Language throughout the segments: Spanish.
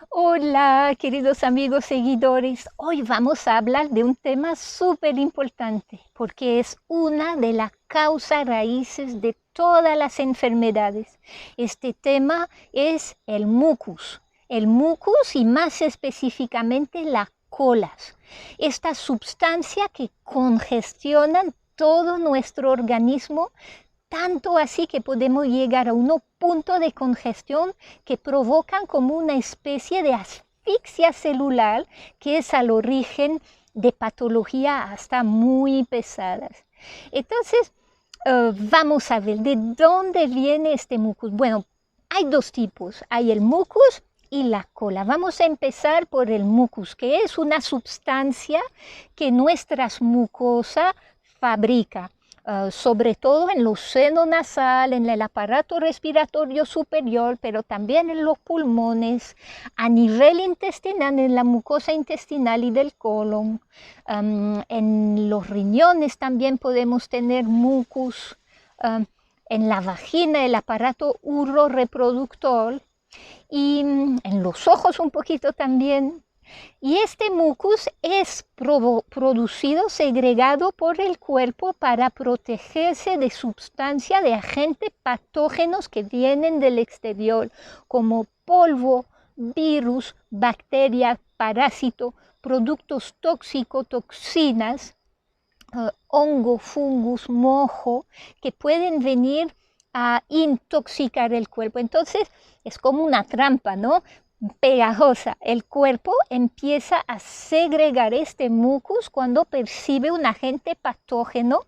Hola, queridos amigos seguidores. Hoy vamos a hablar de un tema súper importante porque es una de las causas raíces de todas las enfermedades. Este tema es el mucus. El mucus y más específicamente las colas. Esta sustancia que congestiona todo nuestro organismo, tanto así que podemos llegar a un punto de congestión que provocan como una especie de asfixia celular que es al origen de patologías hasta muy pesadas. Entonces, vamos a ver de dónde viene este mucus. Bueno, hay dos tipos, hay el mucus y la cola. Vamos a empezar por el mucus, que es una sustancia que nuestras mucosas fabrican. Sobre todo en los senos nasal, en el aparato respiratorio superior, pero también en los pulmones, a nivel intestinal, en la mucosa intestinal y del colon. En los riñones también podemos tener mucus, en la vagina, el aparato uroreproductor, y en los ojos un poquito también. Y este mucus es producido, segregado por el cuerpo para protegerse de sustancias, de agentes patógenos que vienen del exterior, como polvo, virus, bacterias, parásitos, productos tóxicos, toxinas, hongo, fungus, mojo, que pueden venir a intoxicar el cuerpo. Entonces es como una trampa, ¿no? Pegajosa. El cuerpo empieza a segregar este mucus cuando percibe un agente patógeno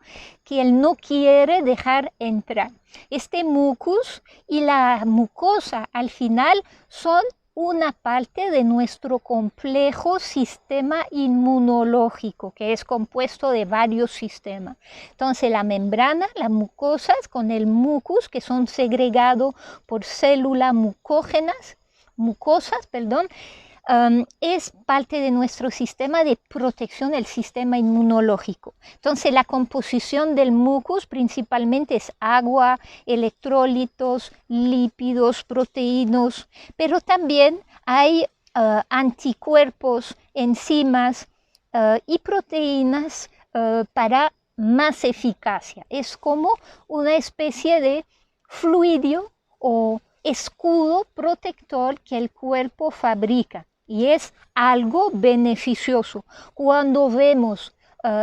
que él no quiere dejar entrar. Este mucus y la mucosa al final son una parte de nuestro complejo sistema inmunológico, que es compuesto de varios sistemas. Entonces la membrana, las mucosas con el mucus, que son segregados por células mucosas, es parte de nuestro sistema de protección, el sistema inmunológico. Entonces la composición del mucus principalmente es agua, electrolitos, lípidos, proteínas, pero también hay anticuerpos, enzimas y proteínas para más eficacia. Es como una especie de fluido o escudo protector que el cuerpo fabrica y es algo beneficioso. Cuando vemos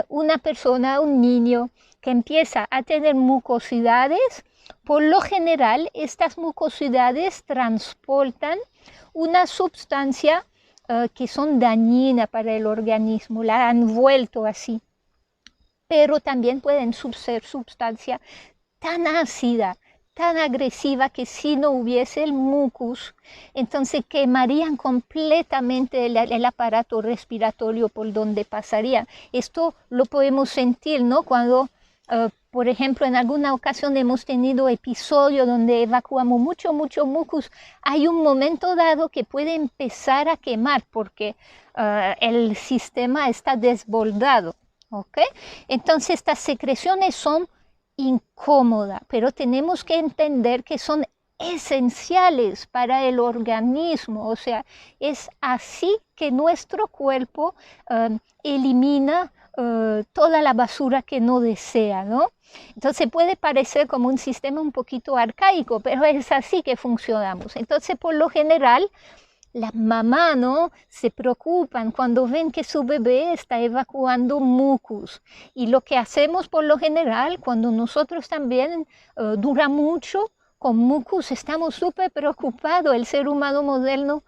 una persona, un niño que empieza a tener mucosidades, por lo general estas mucosidades transportan una sustancia que son dañinas para el organismo, la han vuelto así, pero también pueden ser sustancias tan ácidas, tan agresiva, que si no hubiese el mucus, entonces quemarían completamente el aparato respiratorio por donde pasaría. Esto lo podemos sentir, ¿no? Cuando, por ejemplo, en alguna ocasión hemos tenido episodios donde evacuamos mucho mucus, hay un momento dado que puede empezar a quemar porque el sistema está desbordado, ¿ok? Entonces estas secreciones son incómoda, pero tenemos que entender que son esenciales para el organismo. O sea, es así que nuestro cuerpo elimina toda la basura que no desea, ¿no? Entonces puede parecer como un sistema un poquito arcaico, pero es así que funcionamos. Entonces, por lo general, las mamás, ¿no?, se preocupan cuando ven que su bebé está evacuando mucus. Y lo que hacemos por lo general, cuando nosotros también dura mucho con mucus, estamos súper preocupados. El ser humano moderno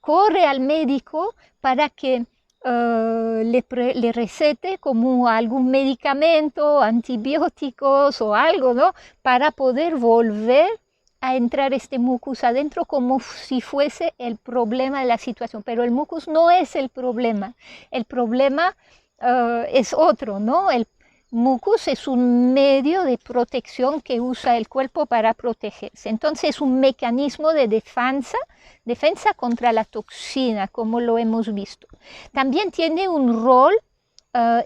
corre al médico para que le recete como algún medicamento, antibióticos o algo, ¿no?, para poder volver a entrar este mucus adentro como si fuese el problema de la situación. Pero el mucus no es el problema es otro, ¿no? El mucus es un medio de protección que usa el cuerpo para protegerse. Entonces es un mecanismo de defensa contra la toxina, como lo hemos visto. También tiene un rol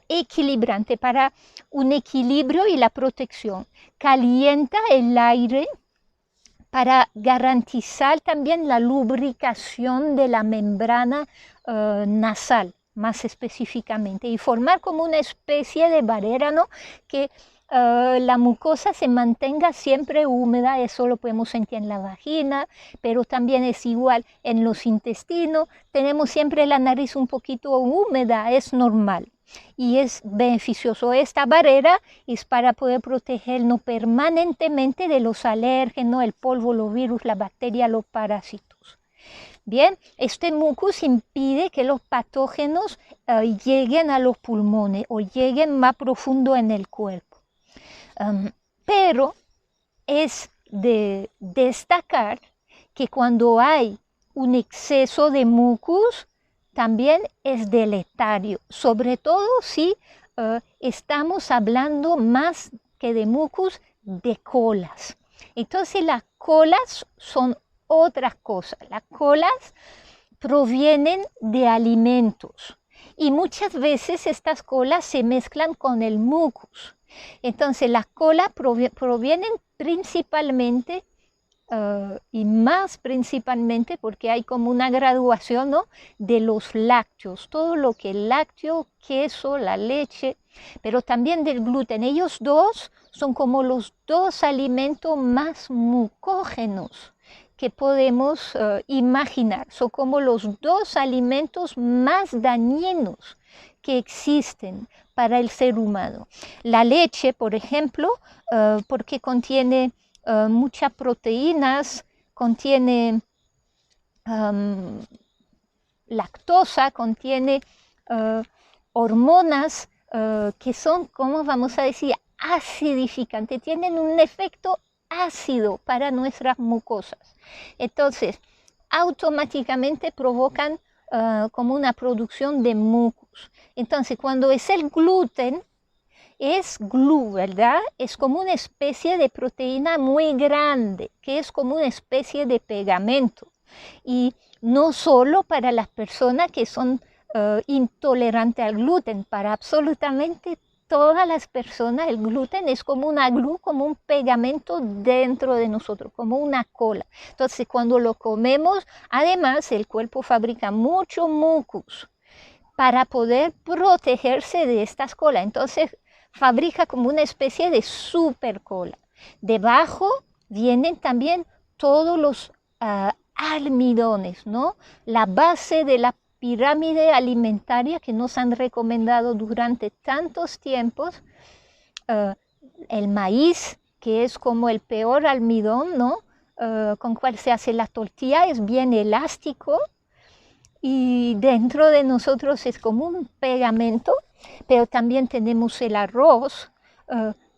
equilibrante para un equilibrio y la protección. Calienta el aire para garantizar también la lubricación de la membrana nasal, más específicamente, y formar como una especie de barrera, ¿no? Que la mucosa se mantenga siempre húmeda. Eso lo podemos sentir en la vagina, pero también es igual en los intestinos. Tenemos siempre la nariz un poquito húmeda, es normal y es beneficioso. Esta barrera es para poder protegernos permanentemente de los alérgenos, el polvo, los virus, la bacteria, los parásitos. Bien, este mucus impide que los patógenos lleguen a los pulmones o lleguen más profundo en el cuerpo. Pero es de destacar que cuando hay un exceso de mucus, también es deleterio, sobre todo si estamos hablando más que de mucus, de colas. Entonces las colas son otras cosas. Las colas provienen de alimentos y muchas veces estas colas se mezclan con el mucus. Entonces las colas provienen principalmente y más principalmente porque hay como una graduación, ¿no?, de los lácteos, todo lo que es lácteo, queso, la leche, pero también del gluten. Ellos dos son como los dos alimentos más mucógenos que podemos imaginar. Son como los dos alimentos más dañinos que existen para el ser humano. La leche, por ejemplo, porque contiene muchas proteínas, contiene lactosa, contiene hormonas que son, como vamos a decir, acidificantes, tienen un efecto ácido para nuestras mucosas. Entonces, automáticamente provocan como una producción de mucus. Entonces, cuando es el gluten, es glue, ¿verdad? Es como una especie de proteína muy grande, que es como una especie de pegamento. Y no solo para las personas que son intolerantes al gluten, para absolutamente todas las personas el gluten es como una glue, como un pegamento dentro de nosotros, como una cola. Entonces, cuando lo comemos, además el cuerpo fabrica mucho mucus para poder protegerse de estas colas. Entonces, fabrica como una especie de super cola. Debajo vienen también todos los almidones, ¿no? La base de la pirámide alimentaria que nos han recomendado durante tantos tiempos, el maíz, que es como el peor almidón, ¿no? Con cual se hace la tortilla, es bien elástico y dentro de nosotros es como un pegamento, pero también tenemos el arroz,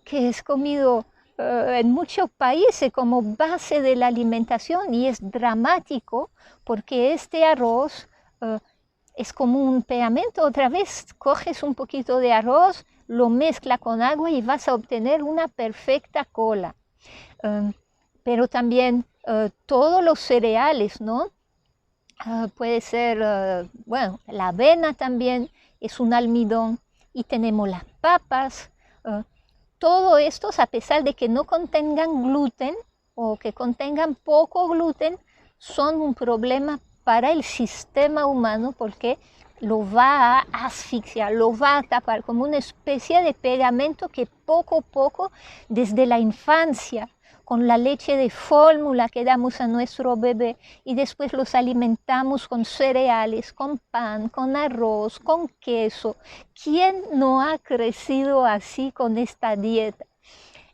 que es comido en muchos países como base de la alimentación y es dramático porque este arroz es como un pegamento. Otra vez coges un poquito de arroz, lo mezclas con agua y vas a obtener una perfecta cola. Pero también todos los cereales, ¿no? Puede ser, bueno, la avena también es un almidón y tenemos las papas. Todo esto, a pesar de que no contengan gluten o que contengan poco gluten, son un problema para el sistema humano porque lo va a asfixiar, lo va a tapar como una especie de pegamento que poco a poco, desde la infancia, con la leche de fórmula que damos a nuestro bebé y después los alimentamos con cereales, con pan, con arroz, con queso. ¿Quién no ha crecido así con esta dieta?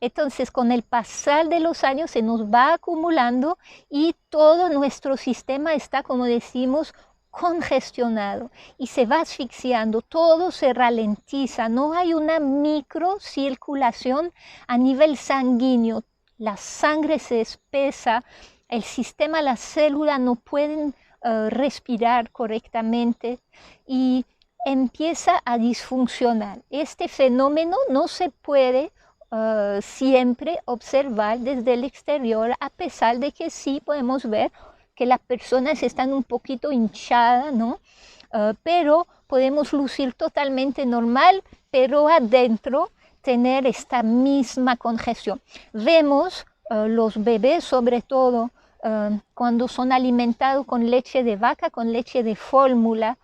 Entonces, con el pasar de los años se nos va acumulando y todo nuestro sistema está, como decimos, congestionado y se va asfixiando, todo se ralentiza, no hay una microcirculación a nivel sanguíneo. La sangre se espesa, el sistema, las células no pueden respirar correctamente y empieza a disfuncionar. Este fenómeno no se puede siempre observar desde el exterior, a pesar de que sí podemos ver que las personas están un poquito hinchadas, ¿no? Pero podemos lucir totalmente normal, pero adentro tener esta misma congestión. Vemos los bebés sobre todo, cuando son alimentados con leche de vaca, con leche de fórmula,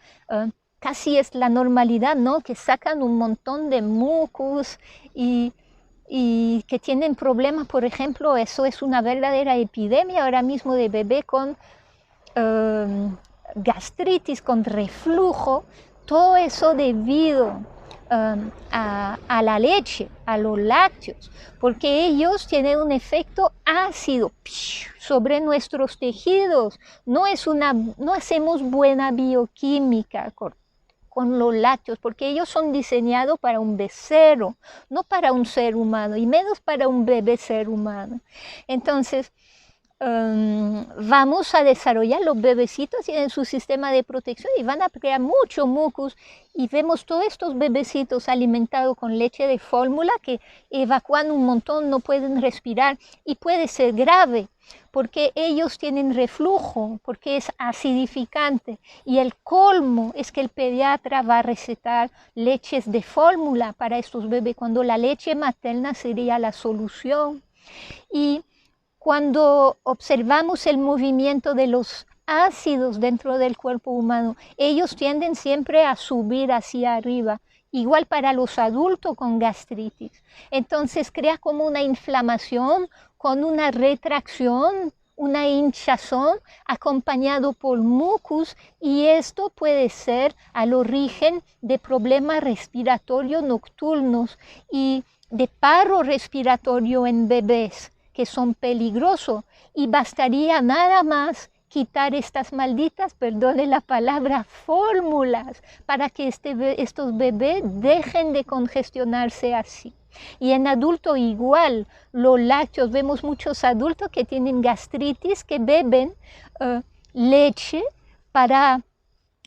casi es la normalidad, ¿no? Que sacan un montón de mucus y que tienen problemas, por ejemplo, eso es una verdadera epidemia ahora mismo de bebé con gastritis, con reflujo, todo eso debido a la leche, a los lácteos, porque ellos tienen un efecto ácido sobre nuestros tejidos. No hacemos buena bioquímica con los lácteos, porque ellos son diseñados para un becerro, no para un ser humano, y menos para un bebé ser humano. Entonces, vamos a desarrollar, los bebecitos tienen su sistema de protección y van a crear mucho mucus, y vemos todos estos bebecitos alimentados con leche de fórmula que evacúan un montón, no pueden respirar, y puede ser grave porque ellos tienen reflujo, porque es acidificante, y el colmo es que el pediatra va a recetar leches de fórmula para estos bebés cuando la leche materna sería la solución. Y cuando observamos el movimiento de los ácidos dentro del cuerpo humano, ellos tienden siempre a subir hacia arriba, igual para los adultos con gastritis. Entonces crea como una inflamación con una retracción, una hinchazón acompañado por mucus, y esto puede ser al origen de problemas respiratorios nocturnos y de paro respiratorio en bebés, que son peligrosos, y bastaría nada más quitar estas malditas, perdone la palabra, fórmulas para que estos bebés dejen de congestionarse así. Y en adultos igual, los lácteos, vemos muchos adultos que tienen gastritis, que beben leche para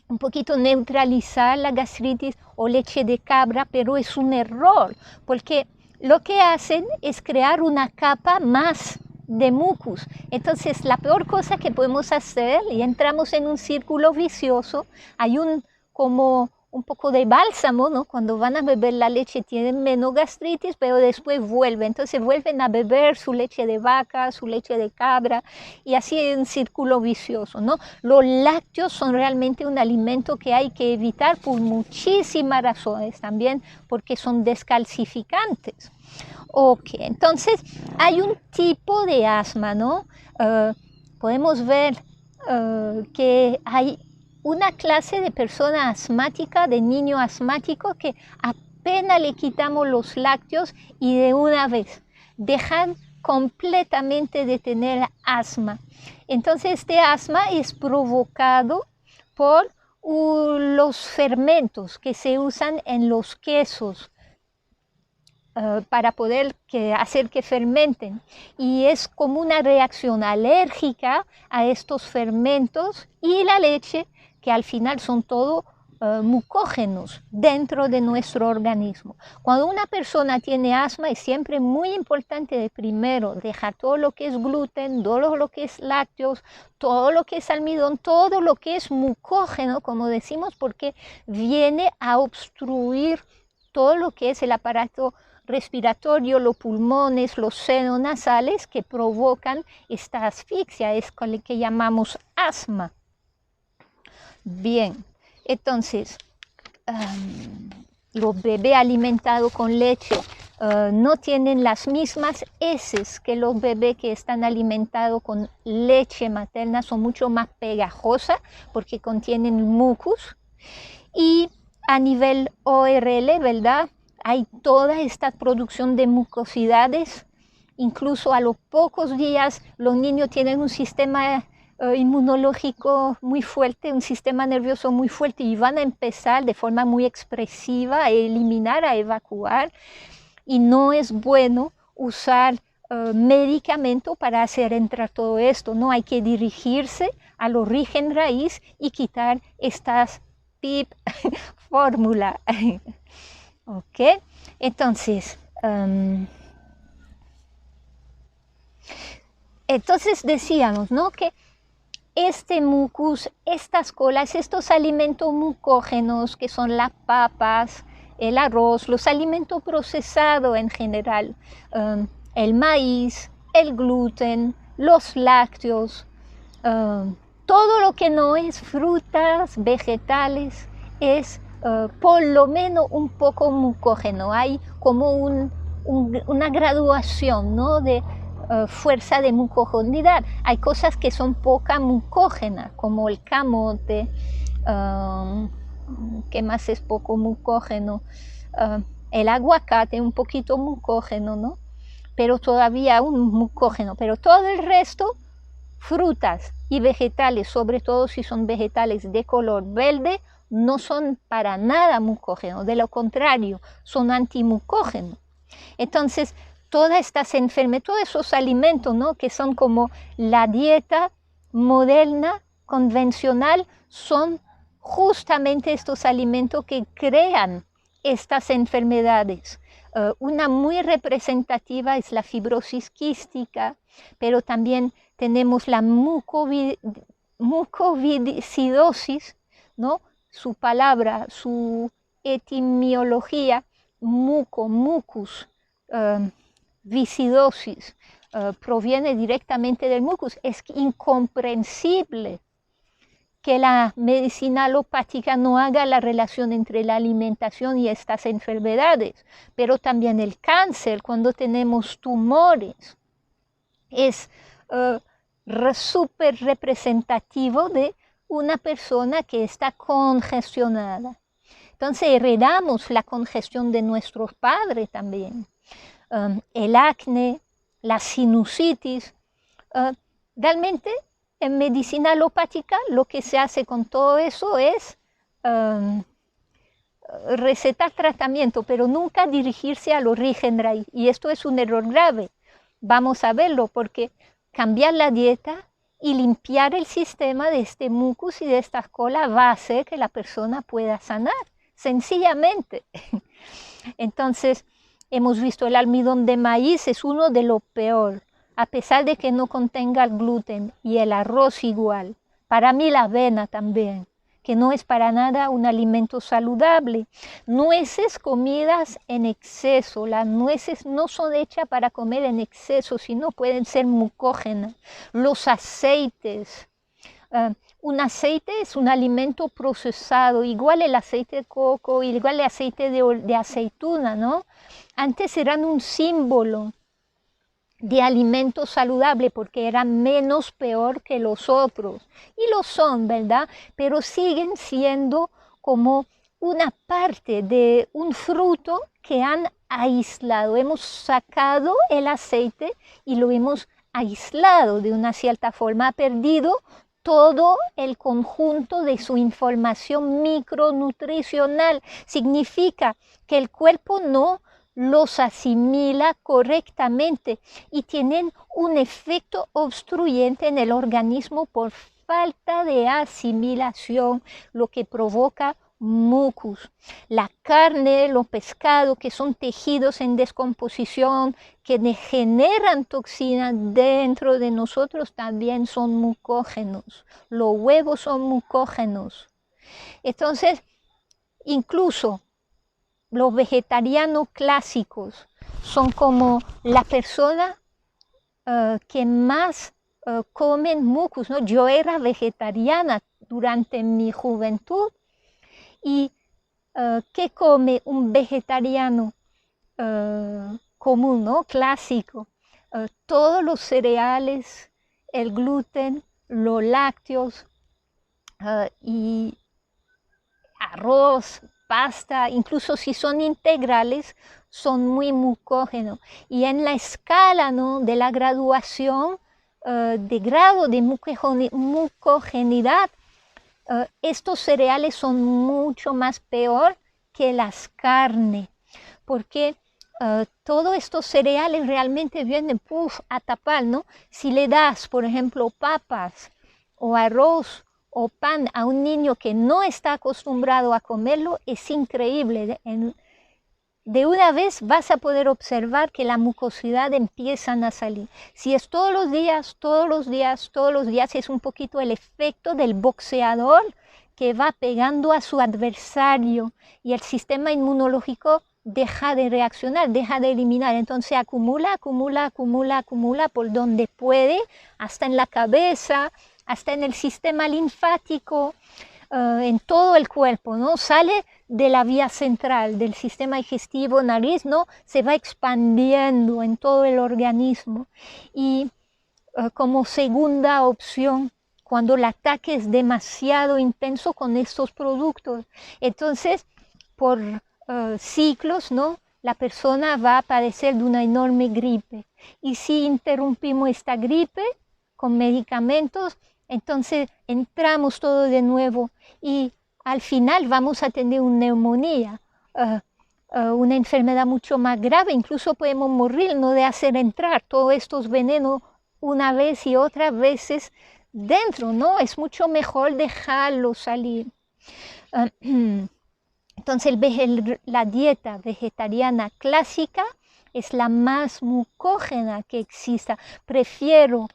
un poquito neutralizar la gastritis, o leche de cabra, pero es un error, porque lo que hacen es crear una capa más de mucus. Entonces, la peor cosa que podemos hacer, y entramos en un círculo vicioso, hay como un poco de bálsamo, ¿no? Cuando van a beber la leche tienen menos gastritis, pero después vuelven. Entonces vuelven a beber su leche de vaca, su leche de cabra, y así es un círculo vicioso, ¿no? Los lácteos son realmente un alimento que hay que evitar por muchísimas razones, también porque son descalcificantes. Ok, entonces hay un tipo de asma, ¿no? Podemos ver que hay una clase de persona asmática, de niño asmático, que apenas le quitamos los lácteos y de una vez dejan completamente de tener asma. Entonces este asma es provocado por los fermentos que se usan en los quesos para poder hacer que fermenten, y es como una reacción alérgica a estos fermentos y la leche, que al final son todo mucógenos dentro de nuestro organismo. Cuando una persona tiene asma es siempre muy importante de primero dejar todo lo que es gluten, todo lo que es lácteos, todo lo que es almidón, todo lo que es mucógeno, como decimos, porque viene a obstruir todo lo que es el aparato respiratorio, los pulmones, los senos nasales, que provocan esta asfixia, es con lo que llamamos asma. Bien, entonces, los bebés alimentados con leche no tienen las mismas heces que los bebés que están alimentados con leche materna, son mucho más pegajosas porque contienen mucus, y a nivel ORL, ¿verdad? Hay toda esta producción de mucosidades, incluso a los pocos días los niños tienen un sistema inmunológico muy fuerte, un sistema nervioso muy fuerte, y van a empezar de forma muy expresiva a eliminar, a evacuar, y no es bueno usar medicamento para hacer entrar todo esto, no hay que dirigirse al origen raíz y quitar estas PIP fórmula. Ok, entonces, decíamos, ¿no? Que este mucus, estas colas, estos alimentos mucógenos que son las papas, el arroz, los alimentos procesados en general, el maíz, el gluten, los lácteos, todo lo que no es frutas, vegetales, es por lo menos un poco mucógeno. Hay como una graduación, ¿no?, de fuerza de mucogenidad. Hay cosas que son poca mucógenas, como el camote, ¿qué más es poco mucógeno? El aguacate, un poquito mucógeno, ¿no? Pero todavía un mucógeno, pero todo el resto, frutas y vegetales, sobre todo si son vegetales de color verde, no son para nada mucógenos, de lo contrario, son antimucógenos. Entonces, todas estas enfermedades, todos esos alimentos, ¿no?, que son como la dieta moderna, convencional, son justamente estos alimentos que crean estas enfermedades. Una muy representativa es la fibrosis quística, pero también tenemos la mucoviscidosis, ¿no? Su palabra, su etimología, mucus, viscidosis, proviene directamente del mucus. Es incomprensible que la medicina alopática no haga la relación entre la alimentación y estas enfermedades, pero también el cáncer, cuando tenemos tumores, es súper representativo de una persona que está congestionada. Entonces heredamos la congestión de nuestros padres también. El acné, la sinusitis, realmente en medicina alopática lo que se hace con todo eso es recetar tratamiento, pero nunca dirigirse al origen raíz. Y esto es un error grave. Vamos a verlo, porque cambiar la dieta y limpiar el sistema de este mucus y de esta cola va a hacer que la persona pueda sanar, sencillamente. Entonces, hemos visto el almidón de maíz es uno de lo peor, a pesar de que no contenga el gluten, y el arroz igual. Para mí la avena también, que no es para nada un alimento saludable. Nueces comidas en exceso. Las nueces no son hechas para comer en exceso, sino pueden ser mucógenas. Los aceites. Un aceite es un alimento procesado, igual el aceite de coco, igual el aceite de aceituna, ¿no? Antes eran un símbolo de alimento saludable porque eran menos peor que los otros. Y lo son, ¿verdad? Pero siguen siendo como una parte de un fruto que han aislado. Hemos sacado el aceite y lo hemos aislado de una cierta forma. Ha perdido todo el conjunto de su información micronutricional. Significa que el cuerpo no los asimila correctamente y tienen un efecto obstruyente en el organismo por falta de asimilación, lo que provoca mucus. La carne, los pescados, que son tejidos en descomposición, que generan toxinas dentro de nosotros, también son mucógenos. Los huevos son mucógenos. Entonces, incluso los vegetarianos clásicos son como la persona que más comen mucus, ¿no? Yo era vegetariana durante mi juventud. ¿Y qué come un vegetariano común, ¿no? Clásico? Todos los cereales, el gluten, los lácteos y arroz, pasta, incluso si son integrales, son muy mucógenos. Y en la escala, ¿no?, de la graduación de grado de mucogenidad, estos cereales son mucho más peor que las carnes, porque todos estos cereales realmente vienen a tapar, ¿no? Si le das, por ejemplo, papas o arroz o pan a un niño que no está acostumbrado a comerlo, es increíble. De una vez vas a poder observar que la mucosidad empieza a salir. Si es todos los días, es un poquito el efecto del boxeador que va pegando a su adversario y el sistema inmunológico deja de reaccionar, deja de eliminar. Entonces acumula por donde puede, hasta en la cabeza, hasta en el sistema linfático, en todo el cuerpo, ¿no? Sale de la vía central del sistema digestivo, nariz, ¿no? Se va expandiendo en todo el organismo. Y como segunda opción, cuando el ataque es demasiado intenso con estos productos. Entonces, por ciclos, ¿no? La persona va a padecer de una enorme gripe. Y si interrumpimos esta gripe con medicamentos, entonces entramos todo de nuevo y al final vamos a tener una neumonía, una enfermedad mucho más grave. Incluso podemos morir, no de hacer entrar todos estos venenos una vez y otras veces dentro, ¿no? Es mucho mejor dejarlo salir. Entonces la dieta vegetariana clásica es la más mucógena que exista. Prefiero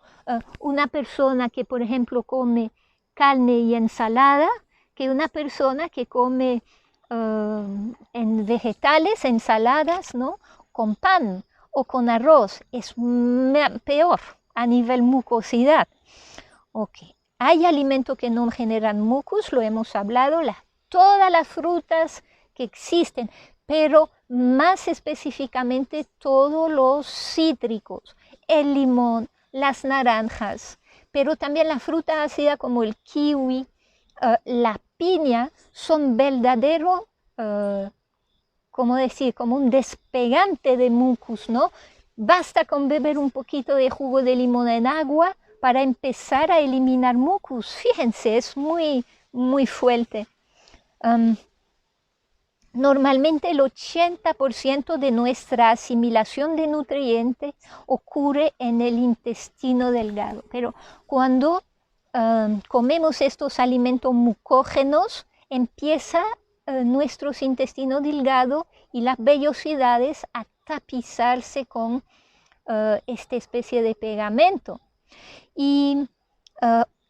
una persona que, por ejemplo, come carne y ensalada que una persona que come en vegetales, ensaladas, ¿no? Con pan o con arroz. Es peor a nivel mucosidad. Okay. Hay alimentos que no generan mucus, lo hemos hablado, todas las frutas que existen, pero más específicamente todos los cítricos, el limón, las naranjas, pero también la fruta ácida como el kiwi, la piña, son verdaderos, ¿cómo decir? Como un despegante de mucus, ¿no? Basta con beber un poquito de jugo de limón en agua para empezar a eliminar mucus. Fíjense, es muy, muy fuerte. Normalmente el 80% de nuestra asimilación de nutrientes ocurre en el intestino delgado, pero cuando comemos estos alimentos mucógenos, empieza nuestro intestino delgado y las vellosidades a tapizarse con esta especie de pegamento y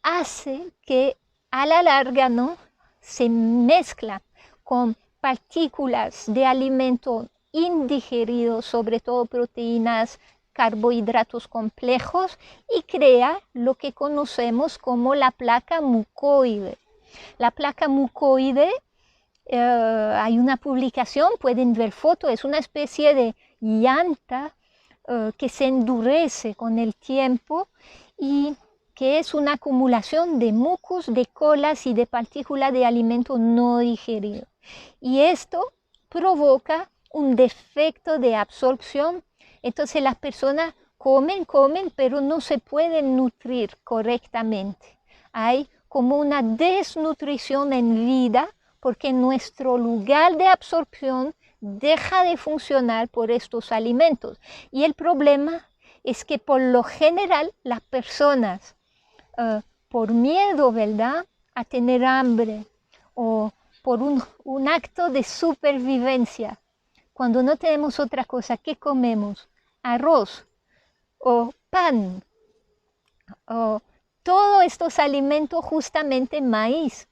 hace que a la larga, ¿no?, se mezcla con partículas de alimento indigeridos, sobre todo proteínas, carbohidratos complejos, y crea lo que conocemos como la placa mucoide. La placa mucoide, hay una publicación, pueden ver fotos, es una especie de llanta que se endurece con el tiempo y que es una acumulación de mucus, de colas y de partículas de alimento no digerido. Y esto provoca un defecto de absorción. Entonces las personas comen, pero no se pueden nutrir correctamente. Hay como una desnutrición en vida porque nuestro lugar de absorción deja de funcionar por estos alimentos. Y el problema es que por lo general las personas, por miedo, ¿verdad?, a tener hambre o por un acto de supervivencia, cuando no tenemos otra cosa, ¿qué comemos? Arroz o pan o todos estos alimentos, justamente maíz,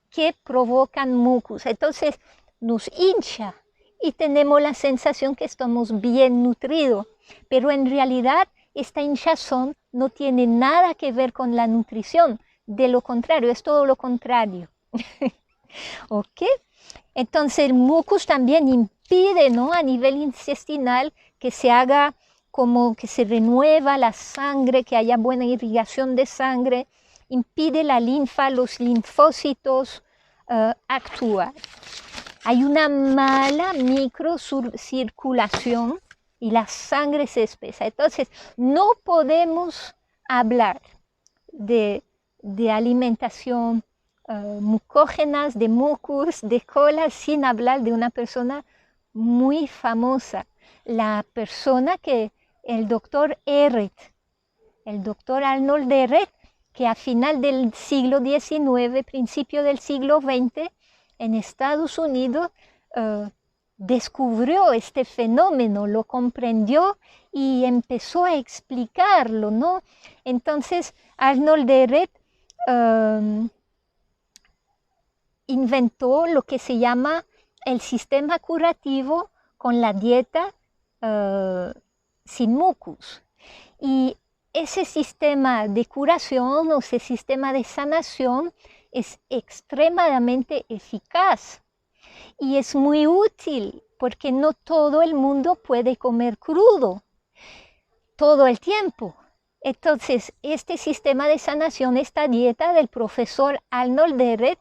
que provocan mucus. Entonces nos hincha y tenemos la sensación que estamos bien nutridos, pero en realidad esta hinchazón no tiene nada que ver con la nutrición, de lo contrario, es todo lo contrario. ¿Ok? Entonces el mucus también impide, ¿no?, a nivel intestinal que se haga como que se renueva la sangre, que haya buena irrigación de sangre, impide la linfa, los linfocitos actuar. Hay una mala microcirculación y la sangre se espesa. Entonces no podemos hablar de alimentación mucógenas, de mucus, de cola, sin hablar de una persona muy famosa, la persona que el doctor Arnold Ehret, que a final del siglo XIX, principio del siglo XX, en Estados Unidos, descubrió este fenómeno, lo comprendió y empezó a explicarlo, ¿no? Entonces Arnold Ehret inventó lo que se llama el sistema curativo con la dieta sin mucus. Y ese sistema de curación o ese sistema de sanación es extremadamente eficaz y es muy útil porque no todo el mundo puede comer crudo todo el tiempo. Entonces, este sistema de sanación, esta dieta del profesor Arnold Dehret,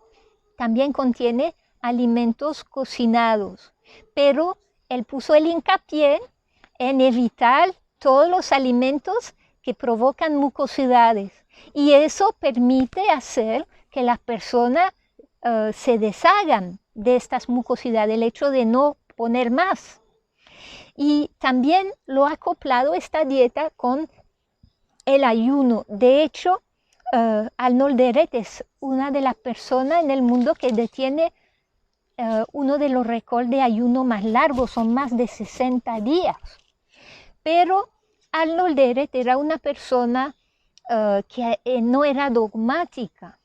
también contiene alimentos cocinados, pero él puso el hincapié en evitar todos los alimentos que provocan mucosidades, y eso permite hacer que las personas se deshagan de estas mucosidades, el hecho de no poner más. Y también lo ha acoplado esta dieta con el ayuno. De hecho, Arnold Dehret es una de las personas en el mundo que detiene uno de los récords de ayuno más largos, son más de 60 días. Pero Arnold Dehret era una persona que no era dogmática.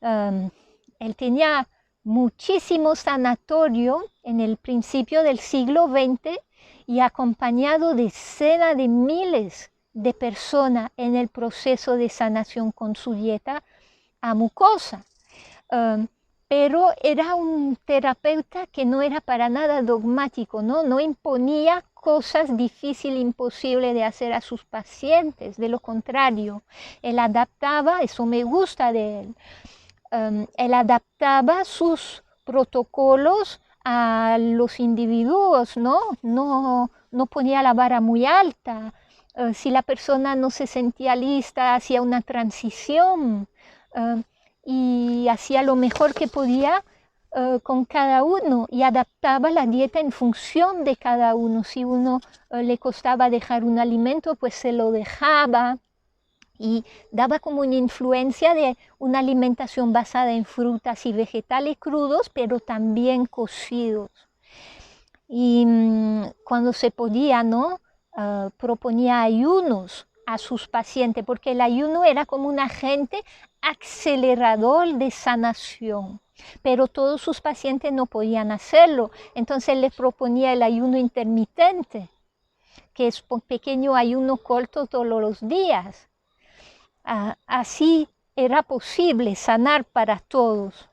Él tenía muchísimo sanatorio en el principio del siglo XX y acompañado de decenas de miles de personas en el proceso de sanación con su dieta a mucosa. Pero era un terapeuta que no era para nada dogmático, no imponía cosas difíciles, imposibles de hacer a sus pacientes. De lo contrario, él adaptaba, eso me gusta de él, él adaptaba sus protocolos a los individuos, no ponía la vara muy alta. Si la persona no se sentía lista, hacía una transición y hacía lo mejor que podía con cada uno y adaptaba la dieta en función de cada uno. Si uno le costaba dejar un alimento, pues se lo dejaba, y daba como una influencia de una alimentación basada en frutas y vegetales crudos, pero también cocidos. Y cuando se podía, proponía ayunos a sus pacientes, porque el ayuno era como un agente acelerador de sanación, pero todos sus pacientes no podían hacerlo. Entonces les proponía el ayuno intermitente, que es un pequeño ayuno corto todos los días. Así era posible sanar para todos.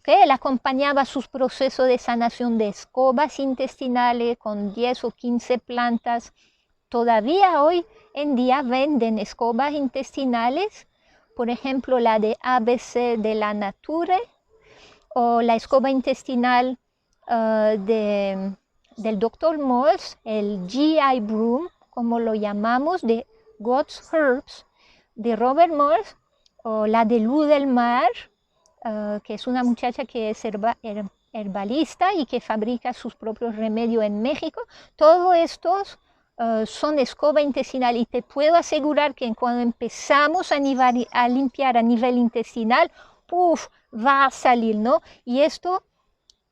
Él acompañaba sus procesos de sanación de escobas intestinales con 10 o 15 plantas. Todavía hoy en día venden escobas intestinales, por ejemplo la de ABC de la Nature o la escoba intestinal del Dr. Morse, el GI Broom, como lo llamamos, de God's Herbs, de Robert Morse, o la de Luz del Mar, que es una muchacha que es herbalista y que fabrica sus propios remedios en México. Todos estos son escoba intestinal, y te puedo asegurar que cuando empezamos a limpiar a nivel intestinal, va a salir, ¿no? Y esto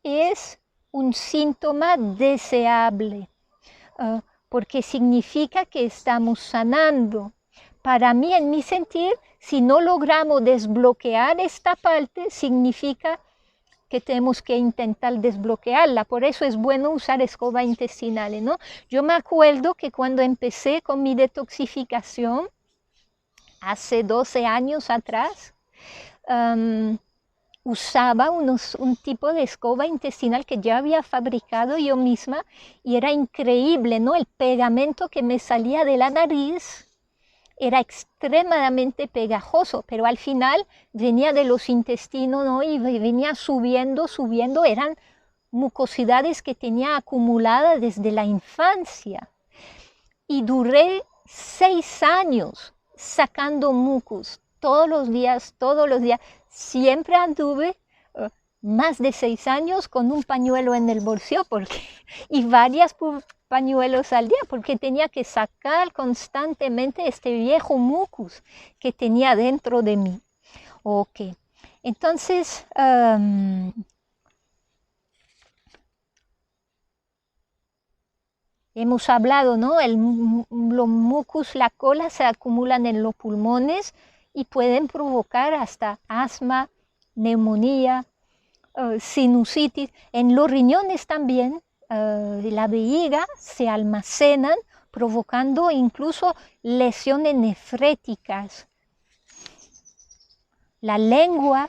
es un síntoma deseable, porque significa que estamos sanando. Para mí, en mi sentir, si no logramos desbloquear esta parte, significa que tenemos que intentar desbloquearla. Por eso es bueno usar escoba intestinales, ¿no? Yo me acuerdo que cuando empecé con mi detoxificación, hace 12 años atrás, usaba un tipo de escoba intestinal que ya había fabricado yo misma, y era increíble, ¿no? El pegamento que me salía de la nariz era extremadamente pegajoso, pero al final venía de los intestinos, ¿no? Y venía subiendo, eran mucosidades que tenía acumuladas desde la infancia. Y duré 6 años sacando mucus, todos los días, siempre anduve más de 6 años con un pañuelo en el bolsillo, y varias pañuelos al día, porque tenía que sacar constantemente este viejo mucus que tenía dentro de mí. Entonces, hemos hablado, ¿no? Los mucus, la cola, se acumulan en los pulmones y pueden provocar hasta asma, neumonía, sinusitis. En los riñones también de la vejiga se almacenan, provocando incluso lesiones nefréticas. La lengua,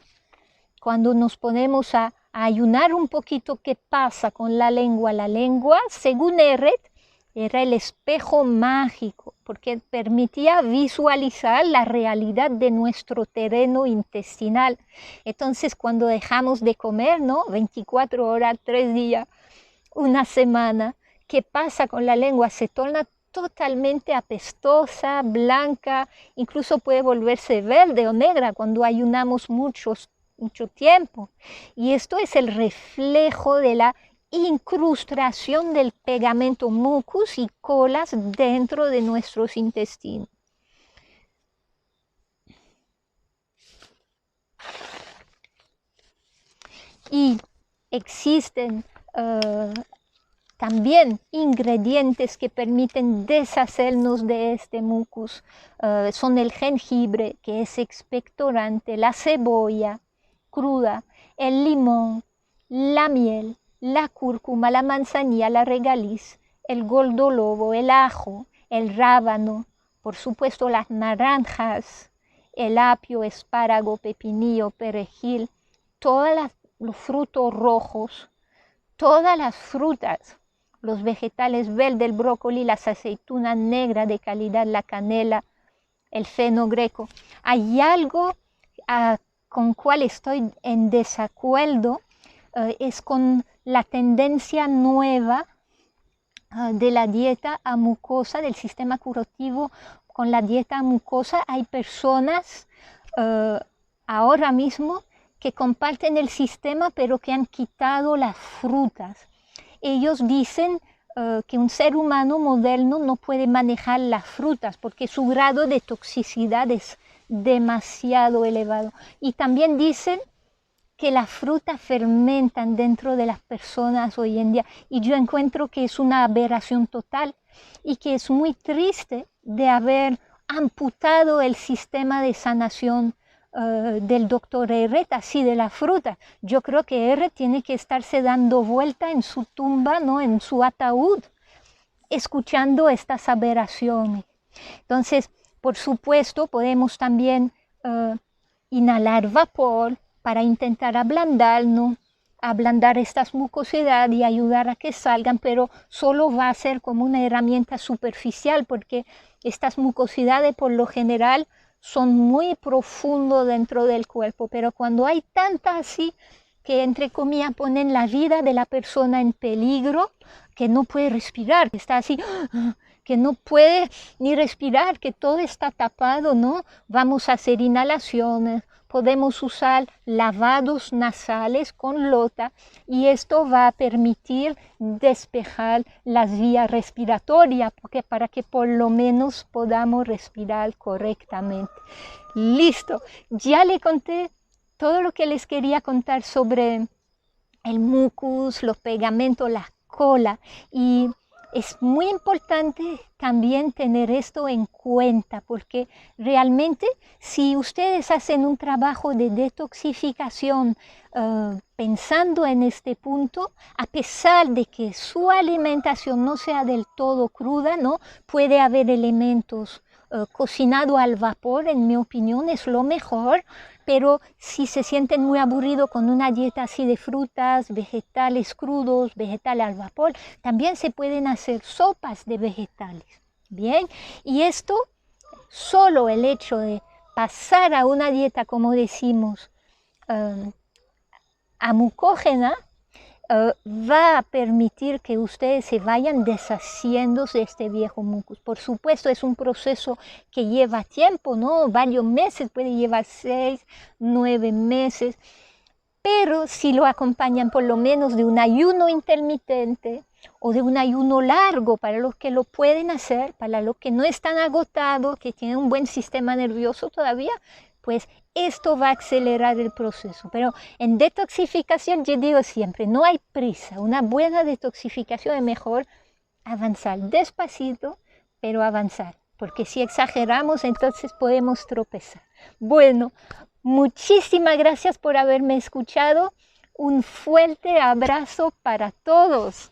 cuando nos ponemos a ayunar un poquito, ¿qué pasa con la lengua? La lengua, según Ehret, era el espejo mágico, porque permitía visualizar la realidad de nuestro terreno intestinal. Entonces, cuando dejamos de comer, ¿no? 24 horas, 3 días, una semana, ¿qué pasa con la lengua? Se torna totalmente apestosa, blanca, incluso puede volverse verde o negra cuando ayunamos mucho tiempo. Y esto es el reflejo de la incrustación del pegamento mucus y colas dentro de nuestros intestinos. Y existen también ingredientes que permiten deshacernos de este mucus. Son el jengibre, que es expectorante, la cebolla cruda, el limón, la miel, la cúrcuma, la manzanilla, la regaliz, el gordolobo, el ajo, el rábano, por supuesto las naranjas, el apio, espárrago, pepinillo, perejil, todos los frutos rojos, todas las frutas, los vegetales verdes, el brócoli, las aceitunas negras de calidad, la canela, el fenogreco. Hay algo con cual estoy en desacuerdo, es con la tendencia nueva de la dieta a mucosa, del sistema curativo con la dieta a mucosa. Hay personas ahora mismo que comparten el sistema, pero que han quitado las frutas. Ellos dicen que un ser humano moderno no puede manejar las frutas porque su grado de toxicidad es demasiado elevado. Y también dicen que las frutas fermentan dentro de las personas hoy en día. Y yo encuentro que es una aberración total y que es muy triste de haber amputado el sistema de sanación del doctor Ehret, así de la fruta. Yo creo que Ehret tiene que estarse dando vuelta en su tumba, ¿no? En su ataúd, escuchando estas aberraciones. Entonces, por supuesto, podemos también inhalar vapor para intentar ablandarnos, ablandar estas mucosidades y ayudar a que salgan, pero solo va a ser como una herramienta superficial, porque estas mucosidades por lo general son muy profundos dentro del cuerpo, pero cuando hay tantas así que entre comillas ponen la vida de la persona en peligro, que no puede respirar, que está así, que no puede ni respirar, que todo está tapado, ¿no? Vamos a hacer inhalaciones, podemos usar lavados nasales con lota y esto va a permitir despejar las vías respiratorias para que por lo menos podamos respirar correctamente. Listo, ya le conté todo lo que les quería contar sobre el mucus, los pegamentos, la cola, y es muy importante también tener esto en cuenta, porque realmente si ustedes hacen un trabajo de detoxificación pensando en este punto, a pesar de que su alimentación no sea del todo cruda, ¿no? Puede haber elementos cocinado al vapor, en mi opinión es lo mejor, pero si se sienten muy aburridos con una dieta así de frutas, vegetales crudos, vegetales al vapor, también se pueden hacer sopas de vegetales, ¿bien? Y esto, solo el hecho de pasar a una dieta, como decimos, amucógena, va a permitir que ustedes se vayan deshaciéndose de este viejo mucus. Por supuesto, es un proceso que lleva tiempo, ¿no? Varios meses, puede llevar 6, 9 meses, pero si lo acompañan por lo menos de un ayuno intermitente o de un ayuno largo para los que lo pueden hacer, para los que no están agotados, que tienen un buen sistema nervioso todavía, pues esto va a acelerar el proceso. Pero en detoxificación, yo digo siempre, no hay prisa. Una buena detoxificación es mejor avanzar despacito, pero avanzar. Porque si exageramos, entonces podemos tropezar. Bueno, muchísimas gracias por haberme escuchado. Un fuerte abrazo para todos.